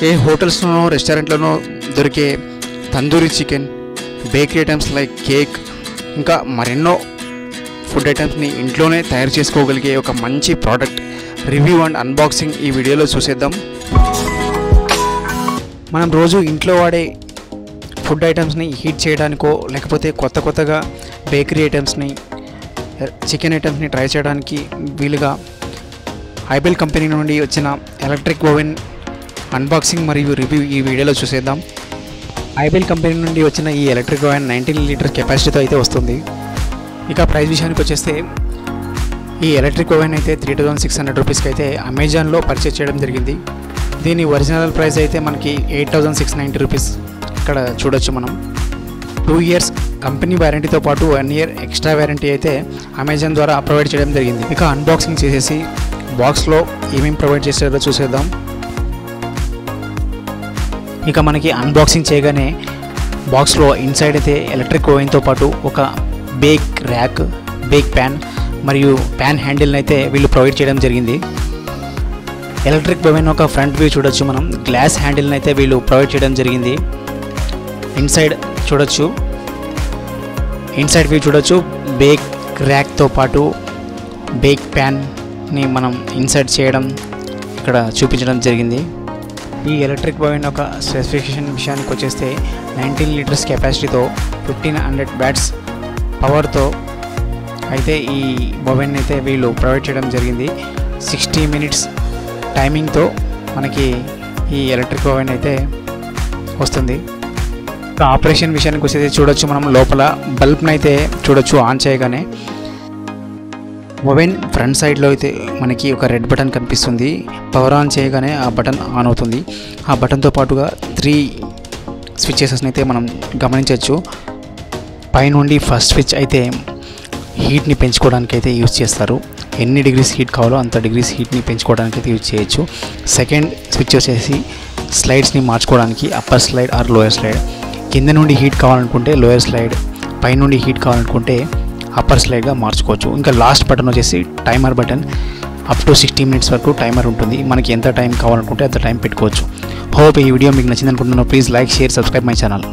ఏ హోటల్స్లోనో రెస్టారెంట్లోనో దొరికే tandoori chicken, bakery items like cake, ఇంకా మరెన్నో ఫుడ్ ఐటమ్స్ని ఇంట్లోనే తయారు చేసుకోగలిగే ఒక మంచి ప్రోడక్ట్ రివ్యూ అండ్ అన్బాక్సింగ్ ఈ వీడియోలో చూసేద్దాం. మనం రోజు ఇంట్లో వాడే ఫుడ్ ఐటమ్స్ని హీట్ చేయడానికో లేకపోతే కొత్తగా బేకరీ ఐటమ్స్ని, చికెన్ ఐటమ్స్ని ట్రై చేయడానికి వీలుగా ఐబెల్ కంపెనీ నుండి వచ్చిన ఎలక్ట్రిక్ ఓవెన్ అన్బాక్సింగ్ మరియు రివ్యూ ఈ వీడియోలో చూసేద్దాం. ఐబెల్ కంపెనీ నుండి వచ్చిన ఈ ఎలక్ట్రిక్ ఓవెన్ 19 లీటర్ కెపాసిటీతో అయితే వస్తుంది. ఇక ప్రైస్ విషయానికి వచ్చేస్తే ఈ ఎలక్ట్రిక్ ఓవెన్ అయితే 3600 రూపీస్కి అయితే అమెజాన్లో పర్చేస్ చేయడం జరిగింది. దీని ఒరిజినల్ ప్రైస్ అయితే మనకి 8690 రూపీస్ ఇక్కడ చూడొచ్చు మనం. 2 ఇయర్స్ కంపెనీ వారంటీతో పాటు 1 ఇయర్ ఎక్స్ట్రా వారంటీ అయితే అమెజాన్ ద్వారా ప్రొవైడ్ చేయడం జరిగింది. ఇక అన్బాక్సింగ్ చేసేసి బాక్స్లో ఏమేమి ప్రొవైడ్ చేస్తారో చూసేద్దాం. ఇక మనకి అన్బాక్సింగ్ చేయగానే బాక్స్లో ఇన్సైడ్ అయితే ఎలక్ట్రిక్ ఓవెన్తో పాటు ఒక బేక్ ర్యాక్, బేక్ ప్యాన్ మరియు ప్యాన్ హ్యాండిల్ని అయితే వీళ్ళు ప్రొవైడ్ చేయడం జరిగింది. ఎలక్ట్రిక్ ఓవెన్ ఒక ఫ్రంట్ వ్యూ చూడొచ్చు మనం. గ్లాస్ హ్యాండిల్ని అయితే వీళ్ళు ప్రొవైడ్ చేయడం జరిగింది. ఇన్సైడ్ చూడొచ్చు, ఇన్సైడ్ వ్యూ చూడొచ్చు. బేక్ ర్యాక్తో పాటు బేక్ ప్యాన్ని మనం ఇన్సర్ట్ చేయడం ఇక్కడ చూపించడం జరిగింది. ఈ ఎలక్ట్రిక్ ఓవెన్ ఒక స్పెసిఫికేషన్ విషయానికి వచ్చేస్తే 19 లీటర్స్ కెపాసిటీతో 1500 వాట్స్ పవర్తో అయితే ఈ ఓవెన్ అయితే వీళ్ళు ప్రొవైడ్ చేయడం జరిగింది. 60 మినిట్స్ టైమింగ్తో మనకి ఈ ఎలక్ట్రిక్ ఓవెన్ అయితే వస్తుంది. ఆపరేషన్ విషయానికి వచ్చేసి చూడొచ్చు మనం. లోపల బల్బ్ని అయితే చూడొచ్చు ఆన్ చేయగానే. ఓవెన్ ఫ్రంట్ సైడ్లో అయితే మనకి ఒక రెడ్ బటన్ కనిపిస్తుంది. పవర్ ఆన్ చేయగానే ఆ బటన్ ఆన్ అవుతుంది. ఆ బటన్తో పాటుగా 3 స్విచ్చెస్ని అయితే మనం గమనించవచ్చు. పైనుండి ఫస్ట్ స్విచ్ అయితే హీట్ని పెంచుకోవడానికి అయితే యూజ్ చేస్తారు. ఎన్ని డిగ్రీస్ హీట్ కావాలో అంత డిగ్రీస్ హీట్ని పెంచుకోవడానికి అయితే యూజ్ చేయొచ్చు. సెకండ్ స్విచ్ వచ్చేసి స్లైడ్స్ని మార్చుకోవడానికి, upper slide are lower slide. కింద నుండి హీట్ కావాలనుకుంటే లోయర్ స్లైడ్, పైనుండి హీట్ కావాలనుకుంటే అప్పర్ స్లైడ్గా మార్చుకోవచ్చు. ఇంకా లాస్ట్ బటన్ వచ్చేసి timer button. Up to 60 minutes వరకు టైమర్ ఉంటుంది. మనకి ఎంత టైం కావాలనుకుంటే అంత టైం పెట్టుకోవచ్చు. హోప్ ఈ వీడియో మీకు నచ్చింది అనుకుంటున్నాను. Please like, share, subscribe my channel.